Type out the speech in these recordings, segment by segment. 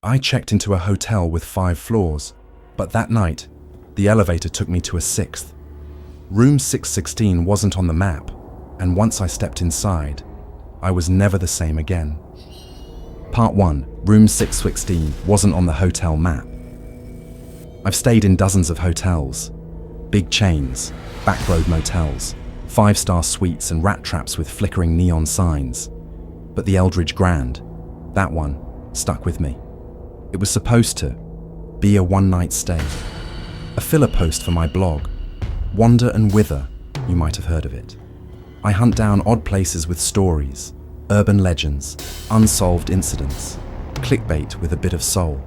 I checked into a hotel with 5 floors, but that night, the elevator took me to a 6th. Room 616 wasn't on the map, and once I stepped inside, I was never the same again. Part 1. Room 616 wasn't on the hotel map. I've stayed in dozens of hotels. Big chains, backroad motels, 5-star suites and rat traps with flickering neon signs. But the Eldridge Grand, that one, stuck with me. It was supposed to be a one-night stay. A filler post for my blog. Wander and Wither, you might have heard of it. I hunt down odd places with stories, urban legends, unsolved incidents, clickbait with a bit of soul.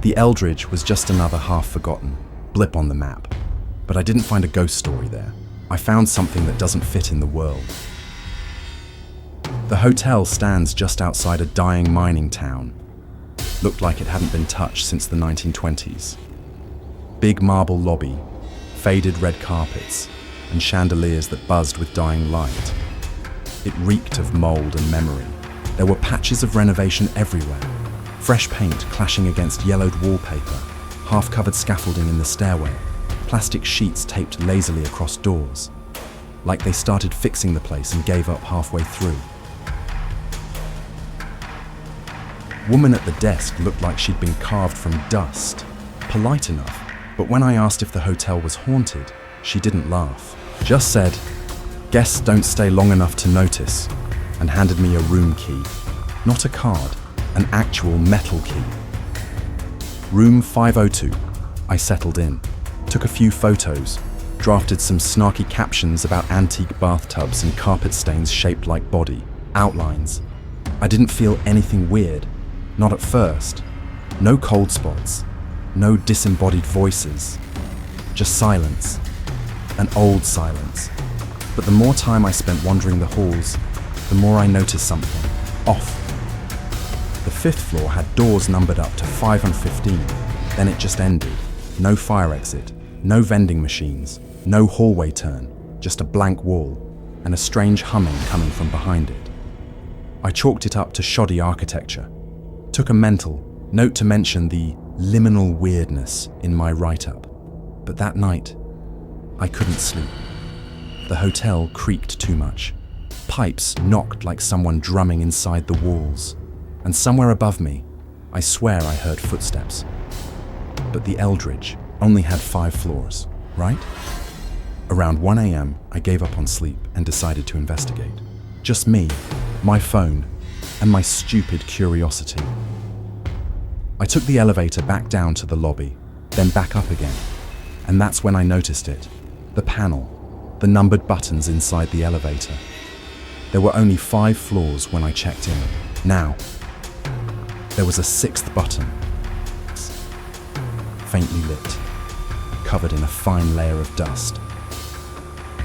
The Eldridge was just another half-forgotten blip on the map, but I didn't find a ghost story there. I found something that doesn't fit in the world. The hotel stands just outside a dying mining town. Looked like it hadn't been touched since the 1920s. Big marble lobby, faded red carpets, and chandeliers that buzzed with dying light. It reeked of mold and memory. There were patches of renovation everywhere. Fresh paint clashing against yellowed wallpaper, half-covered scaffolding in the stairway, plastic sheets taped lazily across doors, like they started fixing the place and gave up halfway through. Woman at the desk looked like she'd been carved from dust. Polite enough, but when I asked if the hotel was haunted, she didn't laugh. Just said, "Guests don't stay long enough to notice," and handed me a room key. Not a card, an actual metal key. Room 502. I settled in, took a few photos, drafted some snarky captions about antique bathtubs and carpet stains shaped like body, outlines. I didn't feel anything weird, not at first. No cold spots, no disembodied voices, just silence, an old silence. But the more time I spent wandering the halls, the more I noticed something off. The 5th floor had doors numbered up to 515, then it just ended. No fire exit, no vending machines, no hallway turn, just a blank wall, and a strange humming coming from behind it. I chalked it up to shoddy architecture. Took a mental note to mention the liminal weirdness in my write-up. But that night, I couldn't sleep. The hotel creaked too much. Pipes knocked like someone drumming inside the walls. And somewhere above me, I swear I heard footsteps. But the Eldridge only had 5 floors, right? Around 1 a.m., I gave up on sleep and decided to investigate. Just me, my phone, and my stupid curiosity. I took the elevator back down to the lobby, then back up again. And that's when I noticed it. The panel, the numbered buttons inside the elevator. There were only 5 floors when I checked in. Now, there was a 6th button, faintly lit, covered in a fine layer of dust.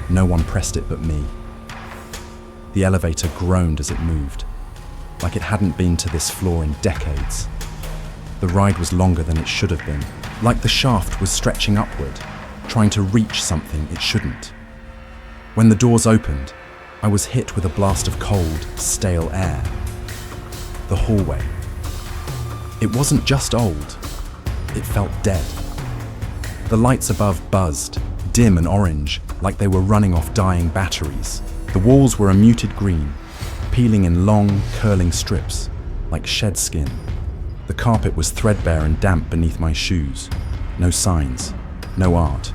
No one pressed it but me. The elevator groaned as it moved, like it hadn't been to this floor in decades. The ride was longer than it should have been, like the shaft was stretching upward, trying to reach something it shouldn't. When the doors opened, I was hit with a blast of cold, stale air. The hallway. It wasn't just old, it felt dead. The lights above buzzed, dim and orange, like they were running off dying batteries. The walls were a muted green, peeling in long, curling strips, like shed skin. The carpet was threadbare and damp beneath my shoes. No signs, no art,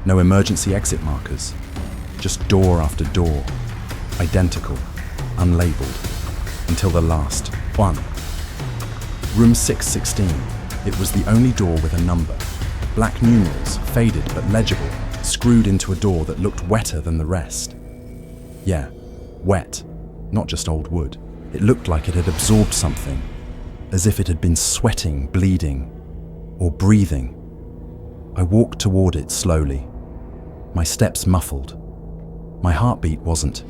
no emergency exit markers. Just door after door, identical, unlabeled, until the last one. Room 616. It was the only door with a number. Black numerals, faded but legible, screwed into a door that looked wetter than the rest. Yeah, wet, not just old wood. It looked like it had absorbed something, as if it had been sweating, bleeding, or breathing. I walked toward it slowly, my steps muffled. My heartbeat wasn't.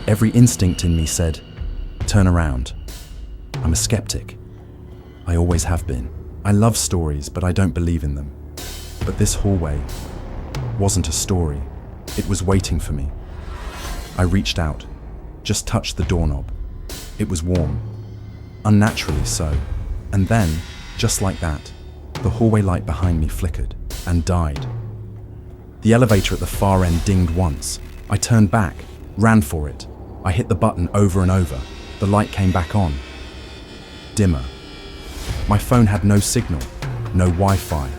Every instinct in me said, turn around. I'm a skeptic. I always have been. I love stories, but I don't believe in them. But this hallway wasn't a story. It was waiting for me. I reached out, just touched the doorknob. It was warm, unnaturally so, And then, just like that, the hallway light behind me flickered and died. The elevator at the far end dinged once. I turned back, ran for it. I hit the button over and over. The light came back on. Dimmer. My phone had no signal, no Wi-Fi,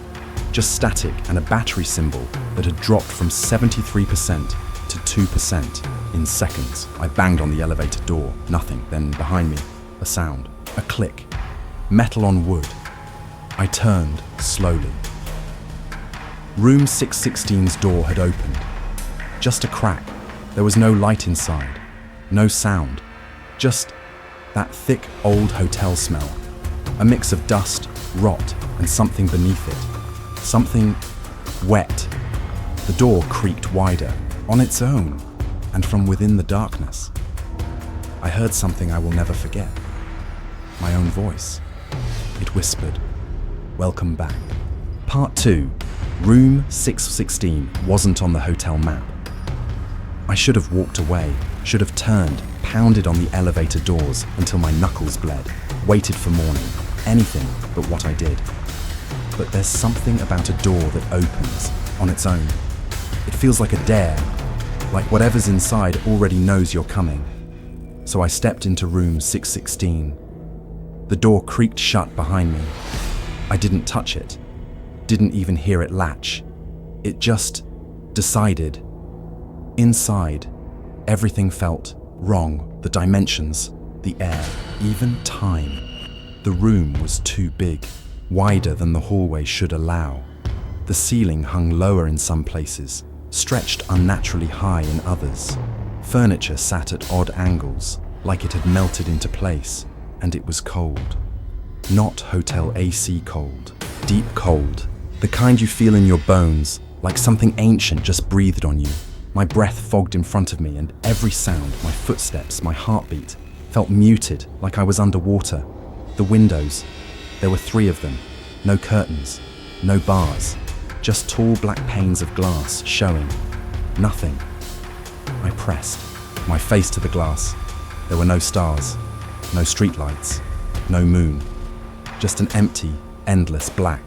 just static and a battery symbol that had dropped from 73% to 2% in seconds. I banged on the elevator door. Nothing. Then behind me, a sound, a click. Metal on wood. I turned slowly. Room 616's door had opened. Just a crack. There was no light inside, no sound, just that thick old hotel smell. A mix of dust, rot, and something beneath it. Something wet. The door creaked wider, on its own, and from within the darkness, I heard something I will never forget. My own voice. It whispered, "Welcome back." Part 2. Room 616 wasn't on the hotel map. I should have walked away, should have turned, pounded on the elevator doors until my knuckles bled, waited for morning, anything but what I did. But there's something about a door that opens on its own. It feels like a dare, like whatever's inside already knows you're coming. So I stepped into room 616. The door creaked shut behind me. I didn't touch it, didn't even hear it latch. It just decided. Inside, everything felt wrong. The dimensions, the air, even time. The room was too big, wider than the hallway should allow. The ceiling hung lower in some places, stretched unnaturally high in others. Furniture sat at odd angles, like it had melted into place, and it was cold. Not hotel AC cold, deep cold. The kind you feel in your bones, like something ancient just breathed on you. My breath fogged in front of me, and every sound, my footsteps, my heartbeat, felt muted, like I was underwater. The windows, there were 3 of them. No curtains, no bars, just tall black panes of glass showing. Nothing. I pressed, my face to the glass. There were no stars, no streetlights, no moon. Just an empty, endless black.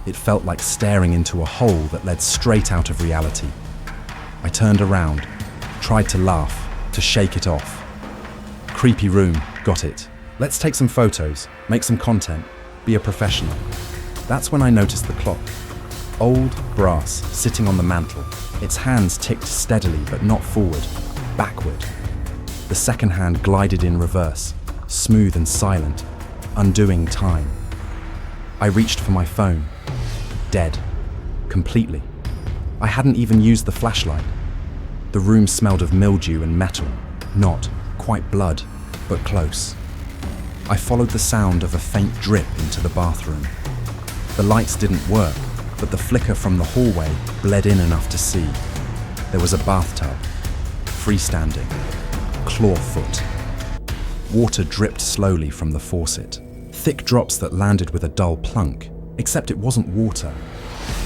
It felt like staring into a hole that led straight out of reality. I turned around, tried to laugh, to shake it off. Creepy room, got it. Let's take some photos, make some content, be a professional. That's when I noticed the clock. Old brass sitting on the mantel. Its hands ticked steadily but not forward, backward. The second hand glided in reverse, smooth and silent, undoing time. I reached for my phone. Dead. Completely. I hadn't even used the flashlight. The room smelled of mildew and metal. Not quite blood, but close. I followed the sound of a faint drip into the bathroom. The lights didn't work, but the flicker from the hallway bled in enough to see. There was a bathtub, freestanding, clawfoot. Water dripped slowly from the faucet. Thick drops that landed with a dull plunk, except it wasn't water.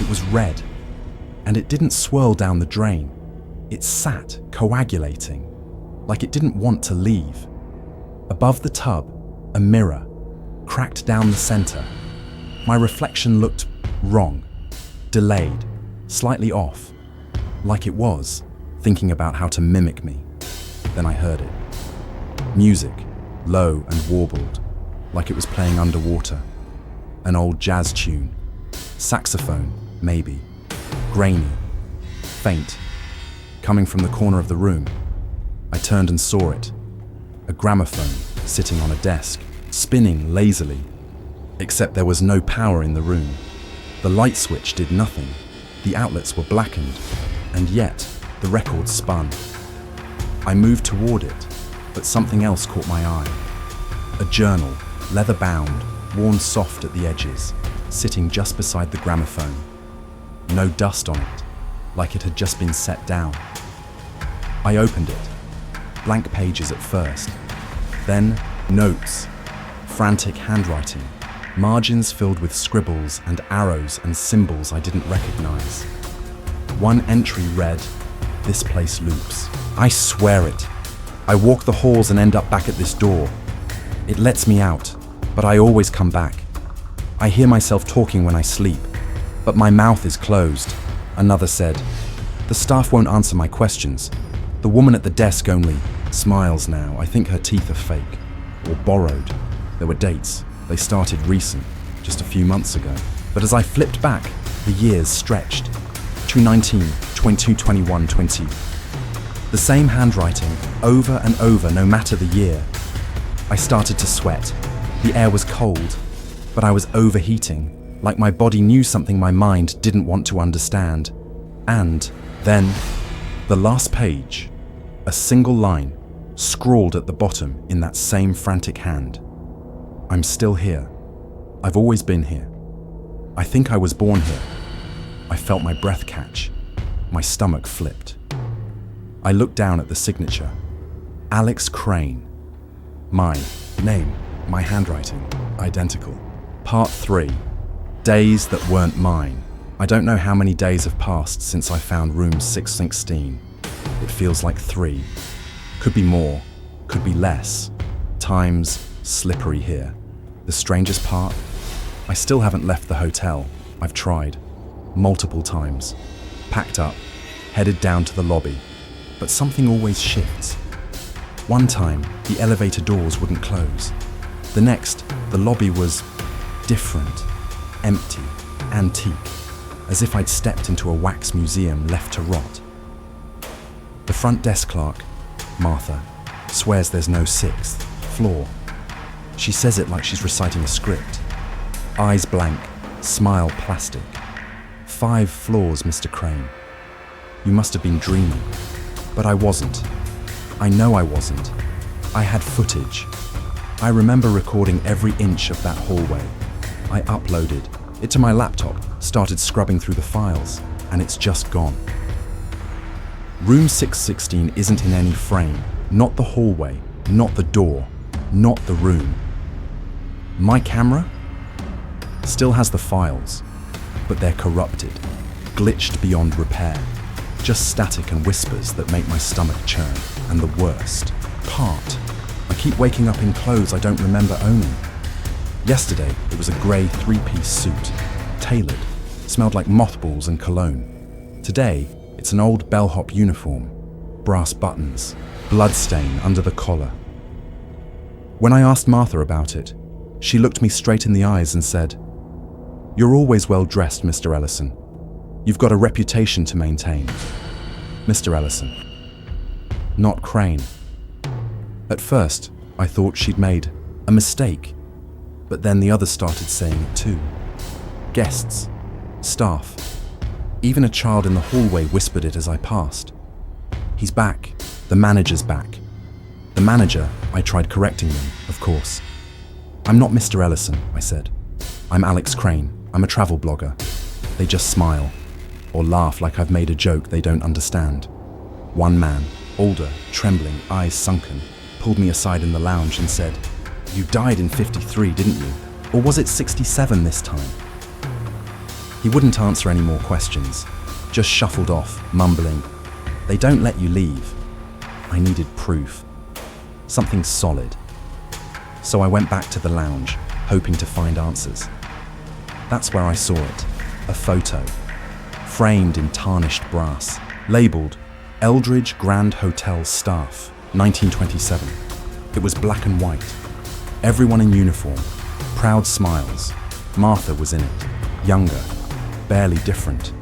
It was red, and it didn't swirl down the drain. It sat, coagulating, like it didn't want to leave. Above the tub, a mirror, cracked down the center. My reflection looked wrong, delayed, slightly off, like it was thinking about how to mimic me. Then I heard it. Music, low and warbled, like it was playing underwater. An old jazz tune. Saxophone, maybe. Grainy. Faint. Coming from the corner of the room. I turned and saw it. A gramophone sitting on a desk, spinning lazily. Except there was no power in the room. The light switch did nothing. The outlets were blackened. And yet, the record spun. I moved toward it, but something else caught my eye. A journal, leather-bound, worn soft at the edges, sitting just beside the gramophone. No dust on it, like it had just been set down. I opened it. Blank pages at first. Then notes, frantic handwriting, margins filled with scribbles and arrows and symbols I didn't recognize. One entry read, "This place loops." I swear it. I walk the halls and end up back at this door. It lets me out. but I always come back. I hear myself talking when I sleep, but my mouth is closed. Another said, the staff won't answer my questions. The woman at the desk only smiles now. I think her teeth are fake or borrowed. There were dates. They started recent, just a few months ago. But as I flipped back, the years stretched. 2019, 22, 21, 20. The same handwriting, over and over, no matter the year. I started to sweat. The air was cold, but I was overheating, like my body knew something my mind didn't want to understand. And then, the last page, a single line, scrawled at the bottom in that same frantic hand. I'm still here. I've always been here. I think I was born here. I felt my breath catch. My stomach flipped. I looked down at the signature. Alex Crane. My name, my handwriting, identical. Part 3. Days that weren't mine. I don't know how many days have passed since I found room 616. It feels like 3. Could be more, could be less. Time's slippery here. The strangest part? I still haven't left the hotel. I've tried. Multiple times. Packed up, headed down to the lobby. But something always shifts. One time, the elevator doors wouldn't close. The next, the lobby was different, empty, antique, as if I'd stepped into a wax museum left to rot. The front desk clerk, Martha, swears there's no 6th floor. She says it like she's reciting a script. Eyes blank, smile plastic. 5 floors, Mr. Crane. You must have been dreaming. But I wasn't. I know I wasn't. I had footage. I remember recording every inch of that hallway. I uploaded it to my laptop, started scrubbing through the files, and it's just gone. Room 616 isn't in any frame, not the hallway, not the door, not the room. My camera still has the files, but they're corrupted, glitched beyond repair. Just static and whispers that make my stomach churn. And the worst part, I keep waking up in clothes I don't remember owning. Yesterday, it was a grey 3-piece suit, tailored, smelled like mothballs and cologne. Today, it's an old bellhop uniform, brass buttons, bloodstain under the collar. When I asked Martha about it, she looked me straight in the eyes and said, "You're always well dressed, Mr. Ellison. You've got a reputation to maintain. Mr. Ellison. Not Crane." At first, I thought she'd made a mistake, but then the others started saying it too. Guests, staff, even a child in the hallway whispered it as I passed. He's back. The manager's back. The manager, I tried correcting them, of course. "I'm not Mr. Ellison," I said. "I'm Alex Crane. I'm a travel blogger." They just smile, or laugh like I've made a joke they don't understand. One man, older, trembling, eyes sunken, pulled me aside in the lounge and said, "You died in 53, didn't you? Or was it 67 this time?" He wouldn't answer any more questions, just shuffled off, mumbling, "They don't let you leave." I needed proof. Something solid. So I went back to the lounge, hoping to find answers. That's where I saw it, a photo, framed in tarnished brass, labelled Eldridge Grand Hotel Staff, 1927. It was black and white. Everyone in uniform, proud smiles. Martha was in it, younger, barely different.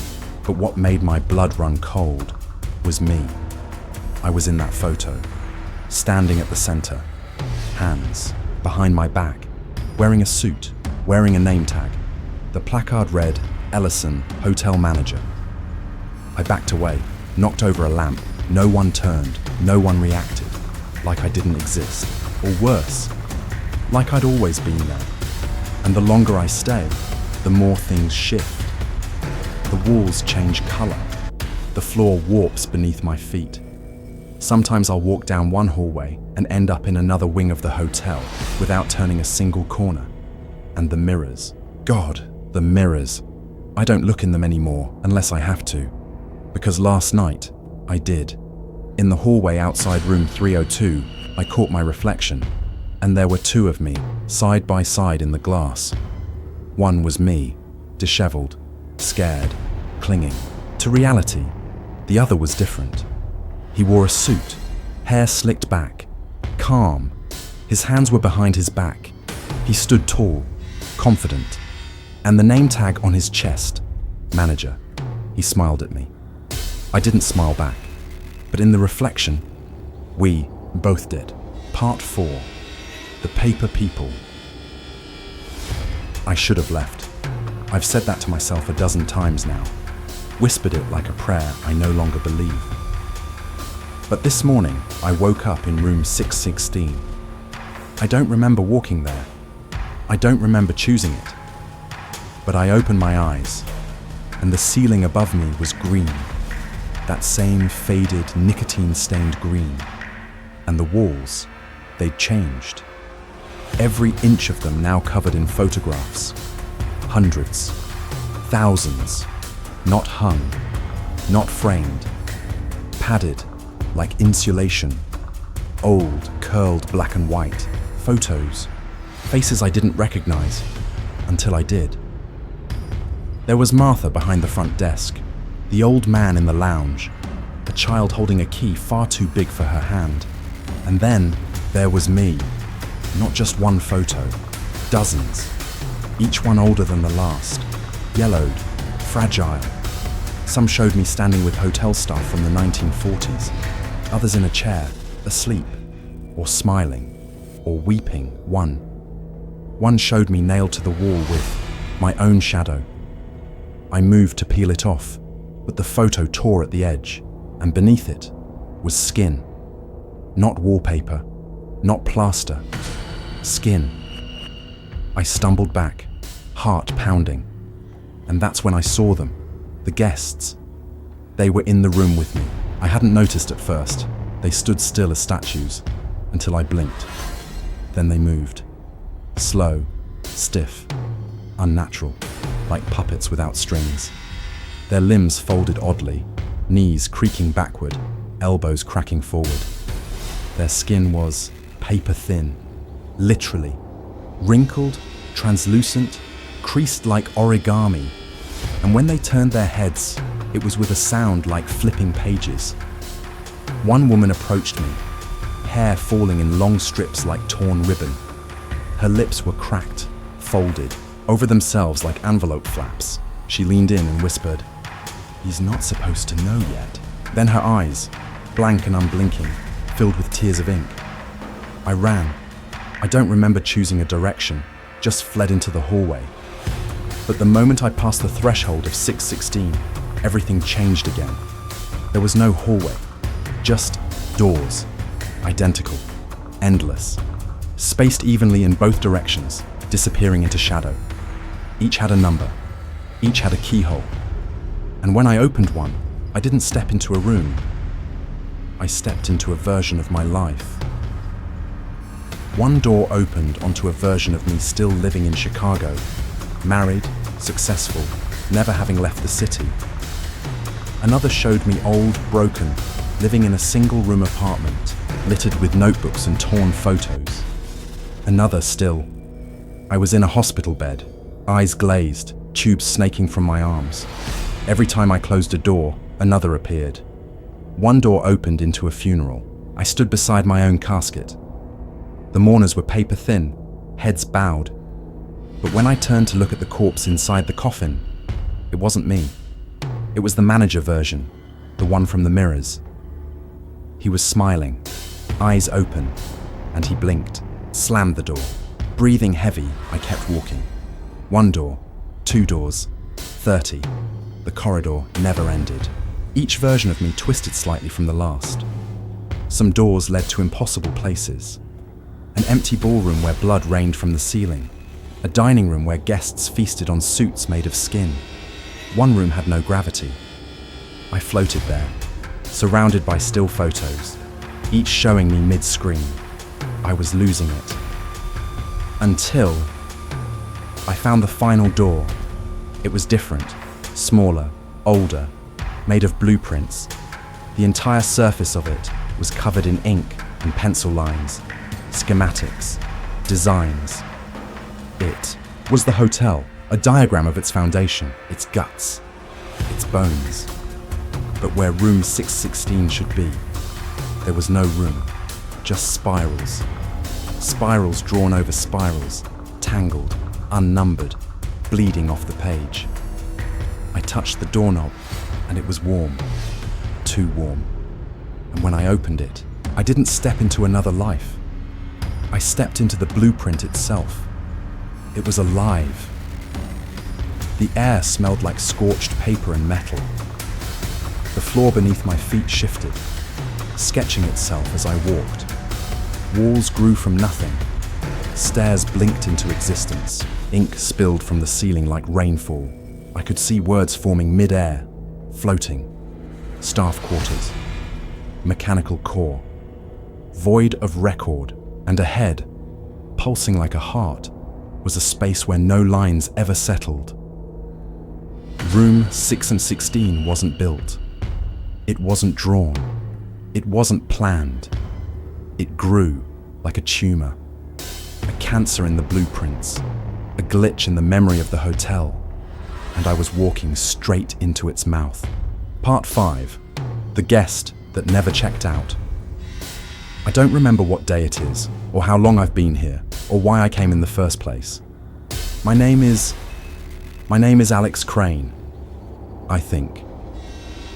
But what made my blood run cold was me. I was in that photo, standing at the center, hands behind my back, wearing a suit, wearing a name tag. The placard read, "Ellison, Hotel Manager." I backed away, knocked over a lamp. No one turned, no one reacted, like I didn't exist. Or worse, like I'd always been there. And the longer I stay, the more things shift. The walls change color. The floor warps beneath my feet. Sometimes I'll walk down one hallway and end up in another wing of the hotel without turning a single corner. And the mirrors. God, the mirrors. I don't look in them anymore unless I have to. Because last night, I did. In the hallway outside room 302, I caught my reflection. And there were two of me, side by side in the glass. One was me, disheveled, scared, clinging to reality. The other was different. He wore a suit, hair slicked back, calm. His hands were behind his back. He stood tall, confident, and the name tag on his chest, manager. He smiled at me. I didn't smile back, but in the reflection, we both did. Part 4. The Paper People. I should have left. I've said that to myself a dozen times now, whispered it like a prayer I no longer believe. But this morning, I woke up in room 616. I don't remember walking there. I don't remember choosing it. But I opened my eyes, and the ceiling above me was green, that same faded, nicotine-stained green. And the walls, they'd changed. Every inch of them now covered in photographs. Hundreds, thousands, not hung, not framed, padded like insulation. Old, curled black and white photos, faces I didn't recognize until I did. There was Martha behind the front desk, the old man in the lounge, a child holding a key far too big for her hand. And then there was me, not just one photo, dozens, each one older than the last, yellowed, fragile. Some showed me standing with hotel staff from the 1940s, others in a chair, asleep, or smiling, or weeping. One showed me nailed to the wall with my own shadow. I moved to peel it off, but the photo tore at the edge, and beneath it was skin. Not wallpaper, not plaster, skin. I stumbled back, heart pounding, and that's when I saw them, the guests. They were in the room with me. I hadn't noticed at first. They stood still as statues until I blinked. Then they moved, slow, stiff, unnatural, like puppets without strings. Their limbs folded oddly, knees creaking backward, elbows cracking forward. Their skin was paper thin, literally, wrinkled, translucent, creased like origami. And when they turned their heads, it was with a sound like flipping pages. One woman approached me, hair falling in long strips like torn ribbon. Her lips were cracked, folded, over themselves like envelope flaps. She leaned in and whispered, "He's not supposed to know yet." Then her eyes, blank and unblinking, filled with tears of ink. I ran. I don't remember choosing a direction, just fled into the hallway. But the moment I passed the threshold of 616, everything changed again. There was no hallway, just doors, identical, endless, spaced evenly in both directions, disappearing into shadow. Each had a number, each had a keyhole. And when I opened one, I didn't step into a room. I stepped into a version of my life. One door opened onto a version of me still living in Chicago, married, successful, never having left the city. Another showed me old, broken, living in a single-room apartment, littered with notebooks and torn photos. Another still. I was in a hospital bed, eyes glazed, tubes snaking from my arms. Every time I closed a door, another appeared. One door opened into a funeral. I stood beside my own casket. The mourners were paper thin, heads bowed. But when I turned to look at the corpse inside the coffin, it wasn't me. It was the manager version, the one from the mirrors. He was smiling, eyes open, and he blinked, slammed the door. Breathing heavy, I kept walking. One door, 2 doors, 30. The corridor never ended. Each version of me twisted slightly from the last. Some doors led to impossible places. An empty ballroom where blood rained from the ceiling. A dining room where guests feasted on suits made of skin. One room had no gravity. I floated there, surrounded by still photos, each showing me mid-screen. I was losing it. Until I found the final door. It was different, smaller, older, made of blueprints. The entire surface of it was covered in ink and pencil lines, schematics, designs. It was the hotel, a diagram of its foundation, its guts, its bones. But where room 616 should be, there was no room, just spirals. Spirals drawn over spirals, tangled, unnumbered, bleeding off the page. I touched the doorknob, and it was warm, too warm. And when I opened it, I didn't step into another life. I stepped into the blueprint itself. It was alive. The air smelled like scorched paper and metal. The floor beneath my feet shifted, sketching itself as I walked. Walls grew from nothing. Stairs blinked into existence. Ink spilled from the ceiling like rainfall. I could see words forming mid-air, floating. Staff quarters. Mechanical core. Void of record. And ahead, pulsing like a heart, was a space where no lines ever settled. Room 6 and 16 wasn't built. It wasn't drawn. It wasn't planned. It grew like a tumor. A cancer in the blueprints. A glitch in the memory of the hotel. And I was walking straight into its mouth. Part 5. The guest that never checked out. I don't remember what day it is, or how long I've been here, or why I came in the first place. My name is Alex Crane, I think.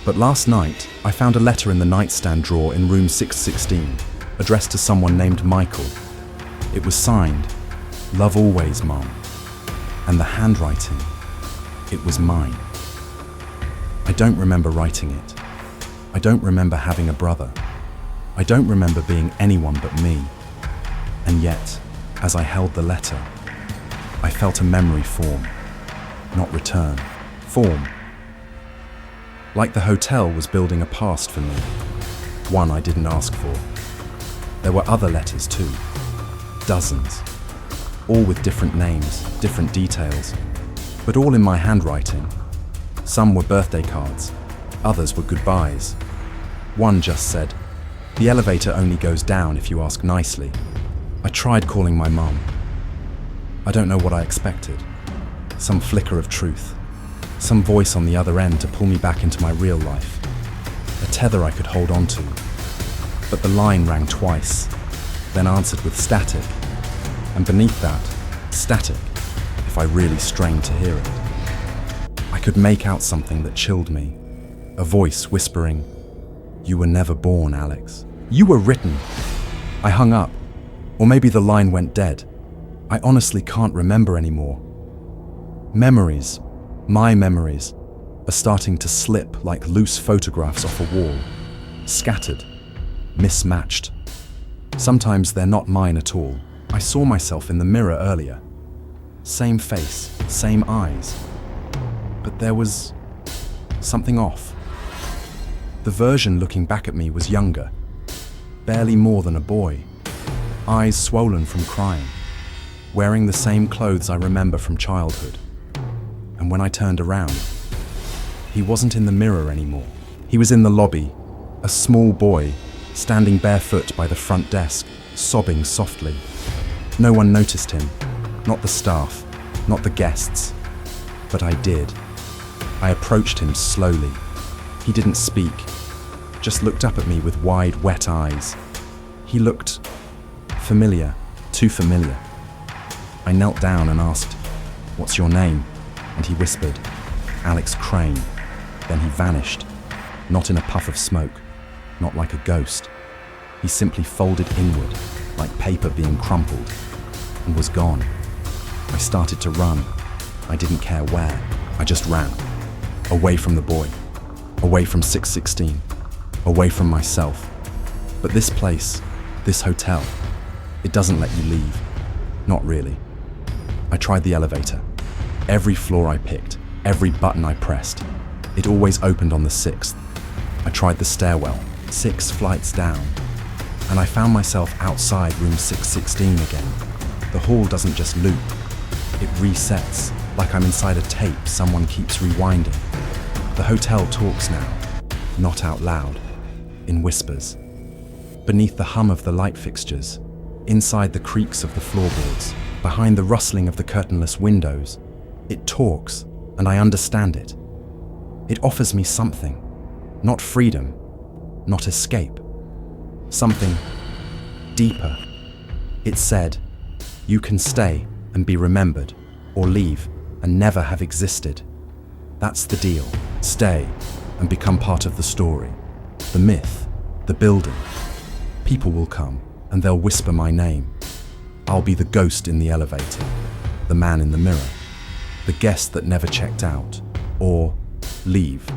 But last night, I found a letter in the nightstand drawer in room 616, addressed to someone named Michael. It was signed, "Love always, Mom." And the handwriting, it was mine. I don't remember writing it. I don't remember having a brother. I don't remember being anyone but me. And yet, as I held the letter, I felt a memory form, not return, form. Like the hotel was building a past for me, one I didn't ask for. There were other letters too, dozens, all with different names, different details, but all in my handwriting. Some were birthday cards, others were goodbyes. One just said, "The elevator only goes down if you ask nicely." I tried calling my mum. I don't know what I expected. Some flicker of truth. Some voice on the other end to pull me back into my real life. A tether I could hold on to. But the line rang twice, then answered with static. And beneath that, static, if I really strained to hear it. I could make out something that chilled me. A voice whispering, "You were never born, Alex. You were written." I hung up, or maybe the line went dead. I honestly can't remember anymore. Memories, my memories, are starting to slip like loose photographs off a wall. Scattered, mismatched. Sometimes they're not mine at all. I saw myself in the mirror earlier. Same face, same eyes. But there was something off. The version looking back at me was younger, barely more than a boy, eyes swollen from crying, wearing the same clothes I remember from childhood. And when I turned around, he wasn't in the mirror anymore. He was in the lobby, a small boy, standing barefoot by the front desk, sobbing softly. No one noticed him, not the staff, not the guests. But I did. I approached him slowly. He didn't speak, just looked up at me with wide, wet eyes. He looked familiar, too familiar. I knelt down and asked, "What's your name?" And he whispered, "Alex Crane." Then he vanished, not in a puff of smoke, not like a ghost. He simply folded inward, like paper being crumpled, and was gone. I started to run. I didn't care where. I just ran. Away from the boy. Away from 616. Away from myself. But this place, this hotel, it doesn't let you leave. Not really. I tried the elevator. Every floor I picked, every button I pressed, it always opened on the 6th. I tried the stairwell, 6 flights down, and I found myself outside room 616 again. The hall doesn't just loop, it resets, like I'm inside a tape someone keeps rewinding. The hotel talks now, not out loud, in whispers. Beneath the hum of the light fixtures, inside the creaks of the floorboards, behind the rustling of the curtainless windows. It talks, and I understand it. It offers me something. Not freedom, not escape. Something deeper. It said, you can stay and be remembered, or leave and never have existed. That's the deal. Stay and become part of the story, the myth, the building. People will come and they'll whisper my name. I'll be the ghost in the elevator, the man in the mirror, the guest that never checked out, or leave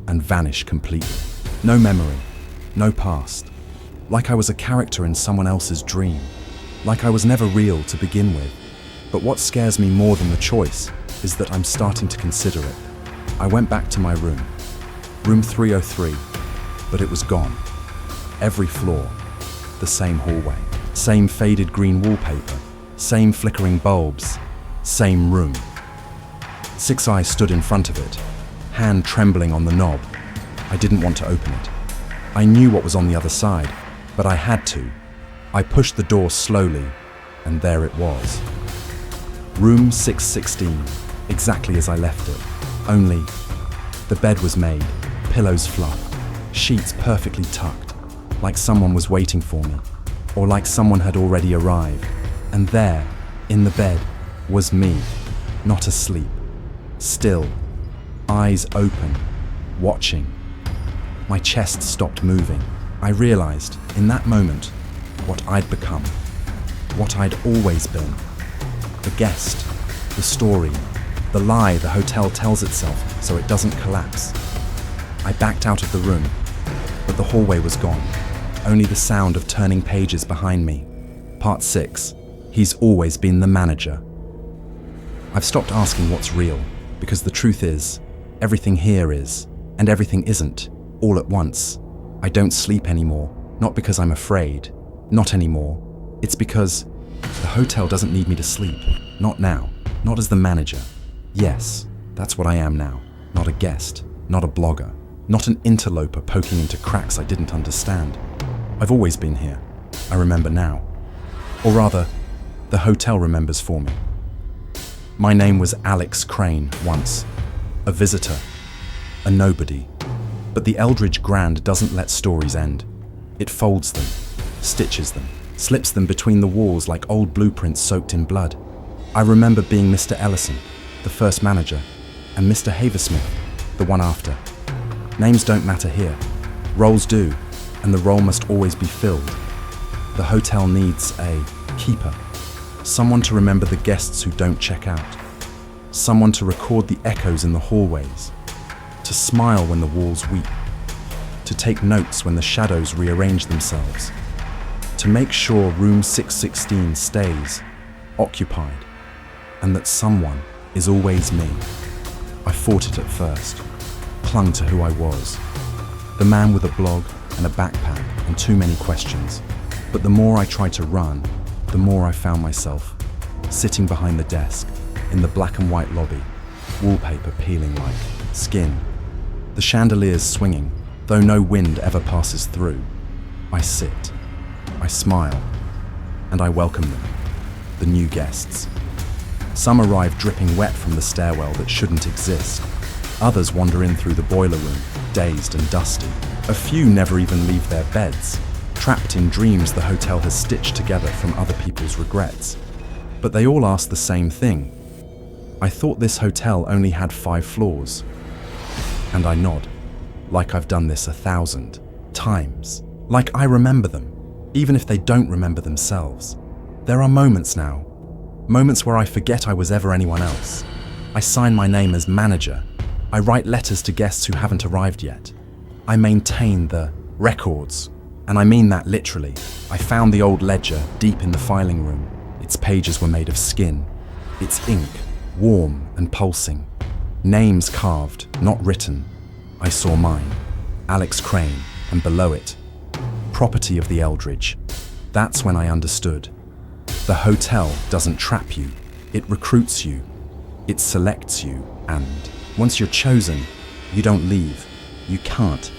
and vanish completely. No memory, no past. Like I was a character in someone else's dream. Like I was never real to begin with. But what scares me more than the choice is that I'm starting to consider it. I went back to my room 303, but it was gone. Every floor, the same hallway, same faded green wallpaper, same flickering bulbs, same room. Six Eyes stood in front of it, hand trembling on the knob. I didn't want to open it. I knew what was on the other side, but I had to. I pushed the door slowly, and there it was. Room 616, exactly as I left it. Only, the bed was made, pillows fluffed, sheets perfectly tucked, like someone was waiting for me, or like someone had already arrived. And there, in the bed, was me, not asleep, still, eyes open, watching. My chest stopped moving. I realized, in that moment, what I'd become, what I'd always been. The guest, the story, the lie the hotel tells itself so it doesn't collapse. I backed out of the room, but the hallway was gone. Only the sound of turning pages behind me. Part 6. He's always been the manager. I've stopped asking what's real, because the truth is, everything here is, and everything isn't, all at once. I don't sleep anymore, not because I'm afraid. Not anymore. It's because the hotel doesn't need me to sleep. Not now. Not as the manager. Yes, that's what I am now. Not a guest. Not a blogger. Not an interloper poking into cracks I didn't understand. I've always been here. I remember now. Or rather, the hotel remembers for me. My name was Alex Crane once. A visitor. A nobody. But the Eldridge Grand doesn't let stories end. It folds them, stitches them, slips them between the walls like old blueprints soaked in blood. I remember being Mr. Ellison, the first manager, and Mr. Haversmith, the one after. Names don't matter here. Roles do, and the role must always be filled. The hotel needs a keeper, someone to remember the guests who don't check out, someone to record the echoes in the hallways, to smile when the walls weep, to take notes when the shadows rearrange themselves, to make sure room 616 stays occupied, and that someone is always me. I fought it at first, clung to who I was, the man with a blog and a backpack and too many questions. But the more I tried to run, the more I found myself sitting behind the desk in the black and white lobby, wallpaper peeling like skin, the chandeliers swinging, though no wind ever passes through. I sit, I smile, and I welcome them, the new guests. Some arrive dripping wet from the stairwell that shouldn't exist. Others wander in through the boiler room, dazed and dusty. A few never even leave their beds, trapped in dreams the hotel has stitched together from other people's regrets. But they all ask the same thing. I thought this hotel only had 5 floors. And I nod, like I've done this 1,000 times. Like I remember them, even if they don't remember themselves. There are moments now, moments where I forget I was ever anyone else. I sign my name as manager. I write letters to guests who haven't arrived yet. I maintain the records, and I mean that literally. I found the old ledger deep in the filing room. Its pages were made of skin, its ink warm and pulsing. Names carved, not written. I saw mine, Alex Crane, and below it, property of the Eldridge. That's when I understood. The hotel doesn't trap you, it recruits you, it selects you, and once you're chosen, you don't leave. You can't,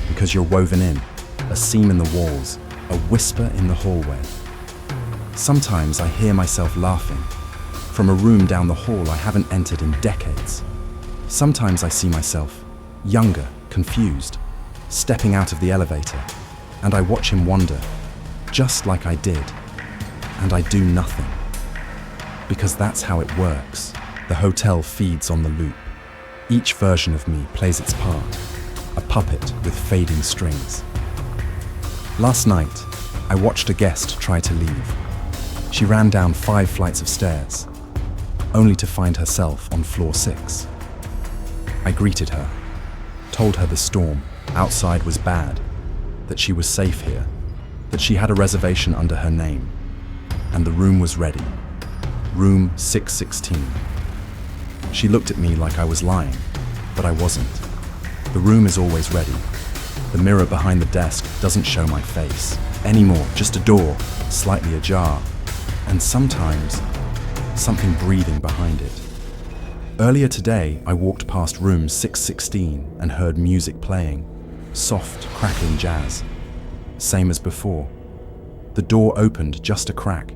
because you're woven in, a seam in the walls, a whisper in the hallway. Sometimes I hear myself laughing from a room down the hall I haven't entered in decades. Sometimes I see myself, younger, confused, stepping out of the elevator, and I watch him wander, just like I did, and I do nothing. Because that's how it works. The hotel feeds on the loop. Each version of me plays its part, a puppet with fading strings. Last night, I watched a guest try to leave. She ran down 5 flights of stairs, only to find herself on floor 6. I greeted her, told her the storm outside was bad, that she was safe here, that she had a reservation under her name, and the room was ready. Room 616. She looked at me like I was lying, but I wasn't. The room is always ready. The mirror behind the desk doesn't show my face anymore, just a door, slightly ajar, and sometimes something breathing behind it. Earlier today, I walked past room 616 and heard music playing, soft, crackling jazz. Same as before. The door opened just a crack.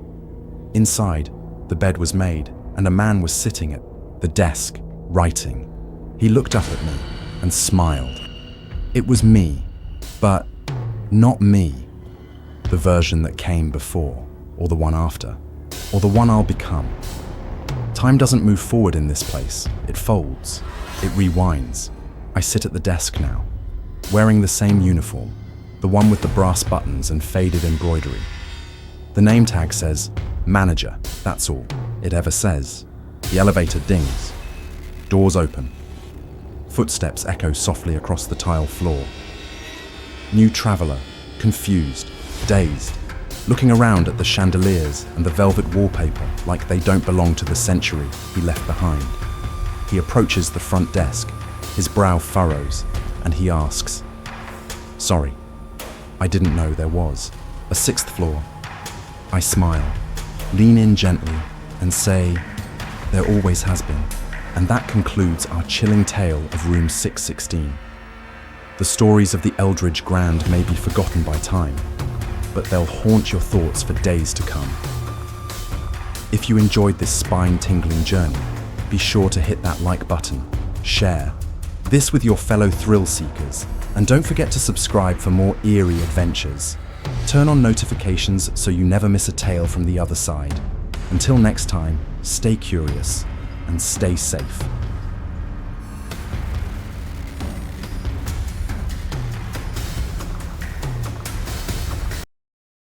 Inside, the bed was made, and a man was sitting at the desk, writing. He looked up at me and smiled. It was me, but not me. The version that came before, or the one after, or the one I'll become. Time doesn't move forward in this place. It folds. It rewinds. I sit at the desk now, wearing the same uniform, the one with the brass buttons and faded embroidery. The name tag says, Manager, that's all it ever says. The elevator dings. Doors open. Footsteps echo softly across the tile floor. New traveler, confused, dazed, looking around at the chandeliers and the velvet wallpaper like they don't belong to the century he left behind. He approaches the front desk, his brow furrows, and he asks, Sorry, I didn't know there was a 6th floor. I smile, lean in gently, and say, There always has been. And that concludes our chilling tale of room 616. The stories of the Eldridge Grand may be forgotten by time, but they'll haunt your thoughts for days to come. If you enjoyed this spine-tingling journey, be sure to hit that like button, share this with your fellow thrill seekers, and don't forget to subscribe for more eerie adventures. Turn on notifications so you never miss a tale from the other side. Until next time, stay curious and stay safe.